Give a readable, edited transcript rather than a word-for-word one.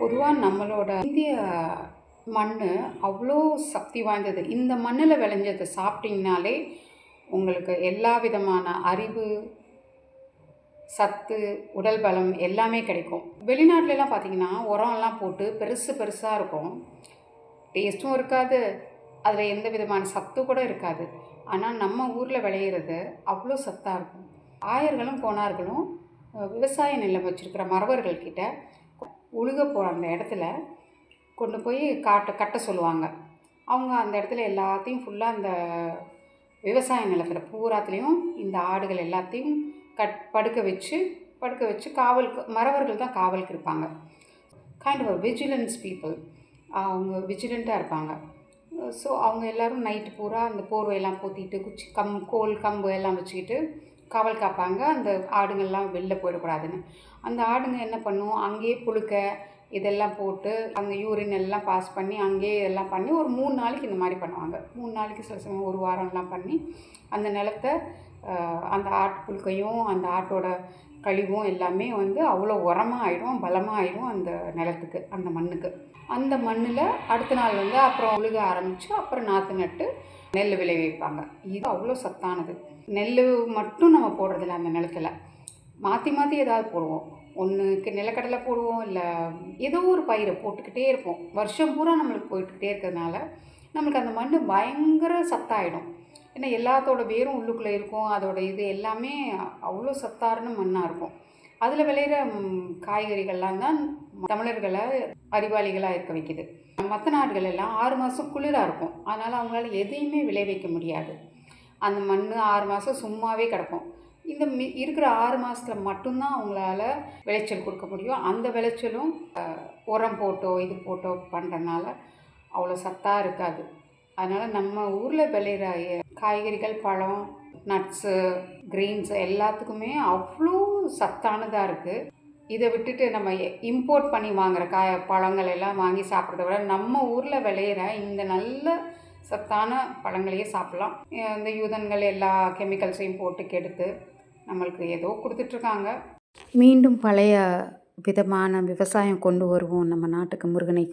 பொதுவா நம்மளோட இந்திய மண்ணு அவ்வளோ சக்தி வாய்ந்தது. இந்த மண்ணுல விளைஞ்சத சாப்பிட்டீங்கனாலே, உங்களுக்கு எல்லா விதமான அறிவு, சத்து, உடல் பலம் எல்லாமே கிடைக்கும். வெளிநாட்டுலலாம் பார்த்தீங்கன்னா, உரம்லாம் போட்டு பெருசு பெருசா இருக்கும். டேஸ்ட்டும் இருக்காது. அதில எந்த விதமான சத்து கூட இருக்காது. ஆனா, நம்ம ஊர்ல விளையிறது அவ்வளோ சத்தா இருக்கும். ஆயர்களும், கோனார்களும் விவசாய நிலம் வச்சிருக்கிற மறவர்கள் கிட்ட உழுக போற அந்த இடத்துல கொண்டு போய் கட்ட சொல்லுவாங்க. அவங்க அந்த இடத்துல எல்லாத்தையும் ஃபுல்லா அந்த விவசாய நிலத்தில பூராத்துலேயும் இந்த ஆடுகள் எல்லாத்தையும் படுக்க வச்சு காவலுக்கு மறவர்கள் தான் காவலுக்கு இருப்பாங்க. Kind of vigilance people. அவங்க விஜிலண்ட்டாக இருப்பாங்க. ஸோ அவங்க எல்லோரும் நைட்டு பூரா அந்த போர்வையெல்லாம் போத்திட்டு குச்சி கோல் கம்பு எல்லாம் வச்சுக்கிட்டு காவல் காப்பாங்க. அந்த ஆடுங்கள்லாம் வெளில போயிடக்கூடாதுன்னு. அந்த ஆடுங்க என்ன பண்ணும், அங்கேயே புழுக்க இதெல்லாம் போட்டு அங்கே யூரின் எல்லாம் பாஸ் பண்ணி அங்கேயே எல்லாம் பண்ணி ஒரு 3 நாளைக்கு இந்த மாதிரி பண்ணுவாங்க. 3 நாளைக்கு சில சமயம் 1 வாரம்லாம் பண்ணி அந்த நிலத்த அந்த ஆட்டு புழுக்கையும் அந்த ஆட்டோட கழிவும் எல்லாமே வந்து அவ்வளோ உரமாக ஆகிடும், பலமாக ஆகிடும் அந்த நிலத்துக்கு, அந்த மண்ணுக்கு. அந்த மண்ணில் அடுத்த நாள் வந்து அப்புறம் உழுக ஆரம்பித்து அப்புறம் நாற்று நட்டு நெல் விளைவிப்பாங்க. இது அவ்வளோ சத்தானது. நெல் மட்டும் நம்ம போடுறதில்ல அந்த நிலத்துல. மாற்றி மாற்றி ஏதாவது போடுவோம். ஒன்றுக்கு நிலக்கடலை போடுவோம், இல்லை ஏதோ ஒரு பயிரை போட்டுக்கிட்டே இருப்போம். வருஷம் பூரா நம்மளுக்கு போயிட்டுக்கிட்டே இருக்கிறதுனால நம்மளுக்கு அந்த மண் பயங்கர சத்தாயிடும். ஏன்னா எல்லாத்தோட வேரும் உள்ளுக்குள்ளே இருக்கும். அதோட இது எல்லாமே அவ்வளோ சத்தான மண்ணாக இருக்கும். அதில் விளையிற காய்கறிகள்லாம் தான் தமிழர்களை அறிவாளிகளாக இருக்க வைக்குது. மற்ற நாடுகள் எல்லாம் 6 மாதம் குளிராக இருக்கும். அதனால் அவங்களால எதையுமே விளைவிக்க முடியாது. அந்த மண் 6 மாதம் சும்மாவே கிடக்கும். இந்த இருக்கிற 6 மாதத்தில் மட்டும்தான் அவங்களால விளைச்சல் கொடுக்க முடியும். அந்த விளைச்சலும் உரம் போட்டோ இது போட்டோ பண்ணுறதுனால அவ்வளோ சத்தாக இருக்காது. அதனால் நம்ம ஊரில் விளையிற காய்கறிகள், பழம், நட்ஸு, கிரெயின்ஸ் எல்லாத்துக்குமே அவ்வளோ சத்தானதாக இருக்குது. இதை விட்டுட்டு நம்ம இம்போர்ட் பண்ணி வாங்குகிற பழங்கள் எல்லாம் வாங்கி சாப்பிட்றத விட நம்ம ஊரில் விளையிற இந்த நல்ல சத்தான பழங்களையே சாப்பிட்லாம். இந்த யூதன்கள் எல்லா கெமிக்கல்ஸையும் போட்டு கெடுத்து நம்மளுக்கு ஏதோ கொடுத்துட்ருக்காங்க. மீண்டும் பழைய விதமான விவசாயம் கொண்டு வருவோம் நம்ம நாட்டுக்கு, முருகனை